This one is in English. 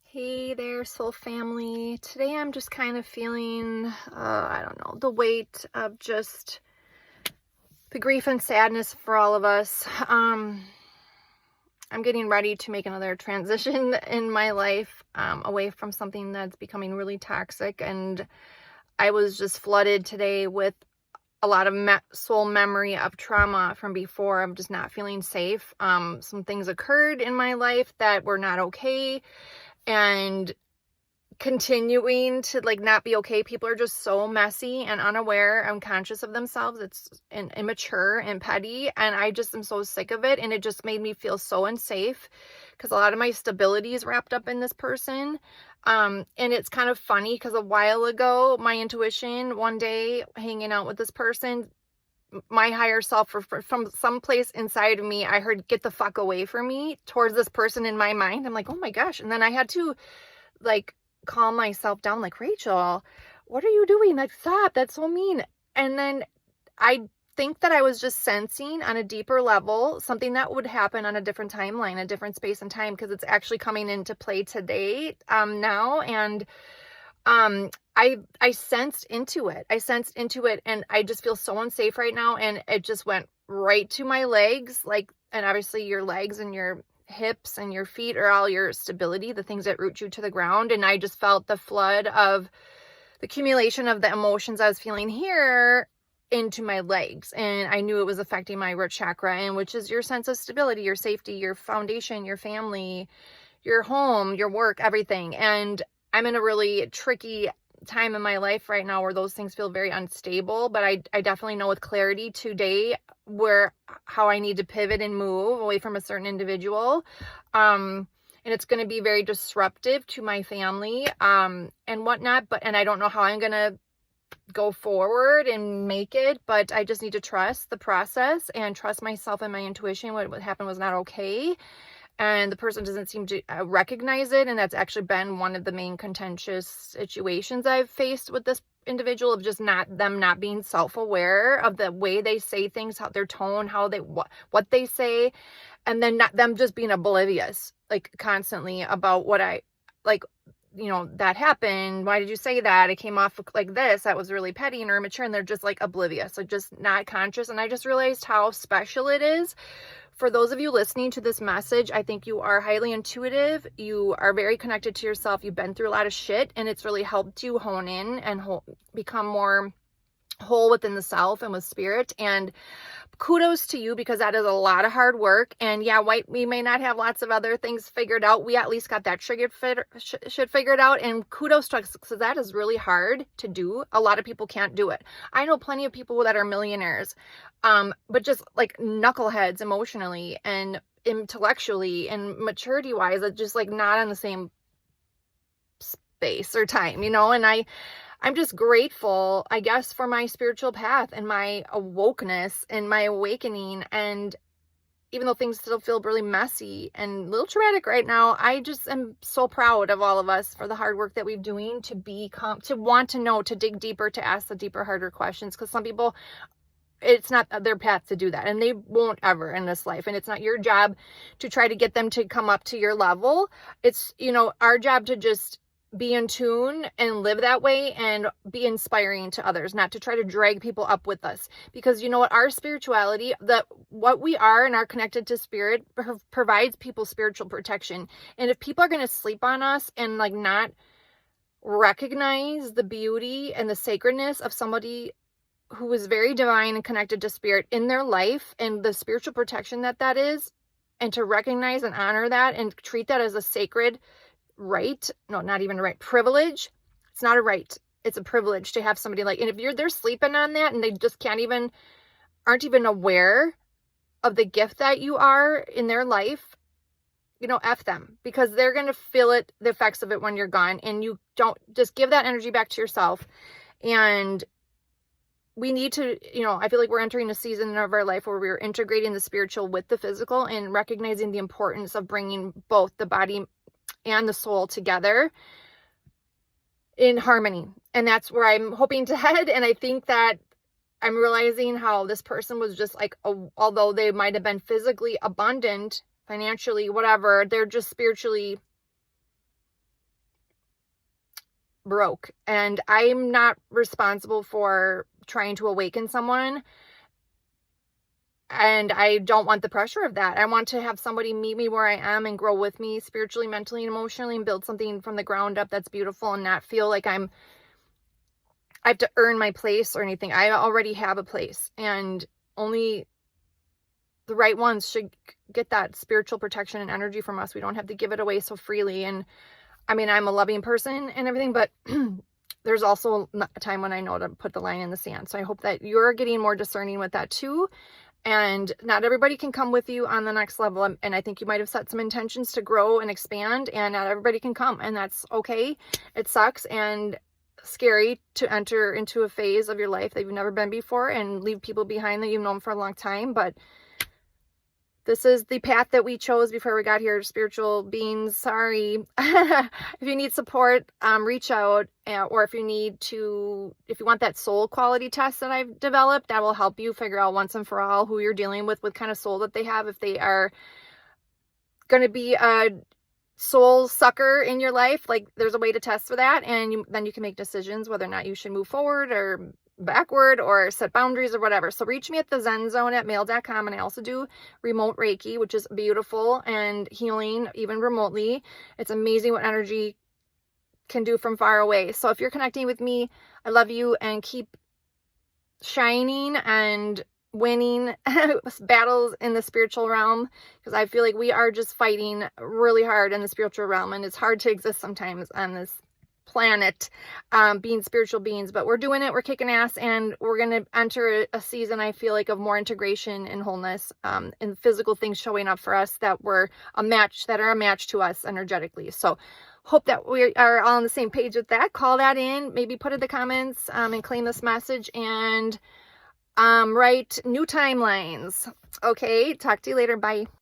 Hey there, soul family. Today I'm just kind of feeling, I don't know, the weight of just the grief and sadness for all of us. I'm getting ready to make another transition in my life, away from something that's becoming really toxic. And I was just flooded today with a lot of soul memory of trauma from before, of just not feeling safe. Some things occurred in my life that were not okay. And continuing to not be okay. People are just so messy and unaware, unconscious of themselves. It's immature and petty, and I just am so sick of it. And it just made me feel so unsafe because a lot of my stability is wrapped up in this person. And it's kind of funny because a while ago, my intuition, one day hanging out with this person, my higher self, from someplace inside of me, I heard, "Get the fuck away from me," towards this person in my mind. I'm like, oh my gosh. And then I had to calm myself down, like, "Rachel, what are you doing? Like, stop, that's so mean." And then I think that I was just sensing on a deeper level something that would happen on a different timeline, a different space and time, because it's actually coming into play today, now. And I sensed into it. And I just feel so unsafe right now. And it just went right to my legs, and obviously your legs and your hips and your feet are all your stability, the things that root you to the ground. And I just felt the flood of the accumulation of the emotions I was feeling here into my legs. And I knew it was affecting my root chakra, and which is your sense of stability, your safety, your foundation, your family, your home, your work, everything. And I'm in a really tricky time in my life right now where those things feel very unstable, but I definitely know with clarity today how I need to pivot and move away from a certain individual. And it's going to be very disruptive to my family, and whatnot, and I don't know how I'm going to go forward and make it, but I just need to trust the process and trust myself and my intuition. What happened was not okay. And the person doesn't seem to recognize it. And that's actually been one of the main contentious situations I've faced with this individual, of just not being self-aware of the way they say things, how their tone, what they say, and then not them just being oblivious, constantly about what that happened. Why did you say that? It came off like this. That was really petty and immature. And they're just oblivious, just not conscious. And I just realized how special it is. For those of you listening to this message, I think you are highly intuitive. You are very connected to yourself. You've been through a lot of shit, and it's really helped you hone in and become more whole within the self and with spirit. And kudos to you, because that is a lot of hard work. And yeah, we may not have lots of other things figured out. We at least got that shit figured out. And kudos to us, because that is really hard to do. A lot of people can't do it. I know plenty of people that are millionaires, but just knuckleheads emotionally and intellectually and maturity wise, it's just not on the same space or time, and I'm just grateful, I guess, for my spiritual path and my awokeness and my awakening. And even though things still feel really messy and a little traumatic right now, I just am so proud of all of us for the hard work that we're doing to want to know, to dig deeper, to ask the deeper, harder questions. Because some people, it's not their path to do that, and they won't ever in this life. And it's not your job to try to get them to come up to your level. It's, our job to just be in tune and live that way and be inspiring to others, not to try to drag people up with us. Because you know what, our spirituality, what we are and are connected to spirit, provides people spiritual protection. And if people are going to sleep on us and not recognize the beauty and the sacredness of somebody who is very divine and connected to spirit in their life, and the spiritual protection that is, and to recognize and honor that and treat that as a sacred right, no, not even a right, privilege. It's not a right, it's a privilege to have somebody and if they're sleeping on that and they just aren't even aware of the gift that you are in their life, F them, because they're going to feel the effects of it when you're gone. And you don't, just give that energy back to yourself. And we need to, I feel like we're entering a season of our life where we're integrating the spiritual with the physical and recognizing the importance of bringing both the body and the soul together in harmony. And that's where I'm hoping to head. And I think that I'm realizing how this person was just although they might have been physically abundant, financially, whatever, they're just spiritually broke, and I'm not responsible for trying to awaken someone. And I don't want the pressure of that. I want to have somebody meet me where I am and grow with me spiritually, mentally, and emotionally, and build something from the ground up that's beautiful, and not feel like I have to earn my place or anything. I already have a place, and only the right ones should get that spiritual protection and energy from us. We don't have to give it away so freely. And I mean, I'm a loving person and everything, but there's also a time when I know to put the line in the sand. So I hope that you're getting more discerning with that too. And not everybody can come with you on the next level. And I think you might have set some intentions to grow and expand, and not everybody can come, and that's okay. It sucks and scary to enter into a phase of your life that you've never been before and leave people behind that you've known for a long time. But this is the path that we chose before we got here, spiritual beings. Sorry. If you need support, reach out. Or if you want that soul quality test that I've developed, that will help you figure out once and for all who you're dealing with, what kind of soul that they have. If they are going to be a soul sucker in your life, like, there's a way to test for that. And then you can make decisions whether or not you should move forward or backward or set boundaries or whatever. So reach me at the zenzone@mail.com. And I also do remote Reiki, which is beautiful and healing, even remotely. It's amazing what energy can do from far away. So if you're connecting with me, I love you, and keep shining and winning battles in the spiritual realm, because I feel like we are just fighting really hard in the spiritual realm, and it's hard to exist sometimes on this planet, being spiritual beings. But we're doing it, we're kicking ass, and we're going to enter a season, I feel like, of more integration and wholeness, and physical things showing up for us that are a match to us energetically. So hope that we are all on the same page with that. Call that in, maybe put it in the comments, and claim this message, and write new timelines. Okay, talk to you later. Bye.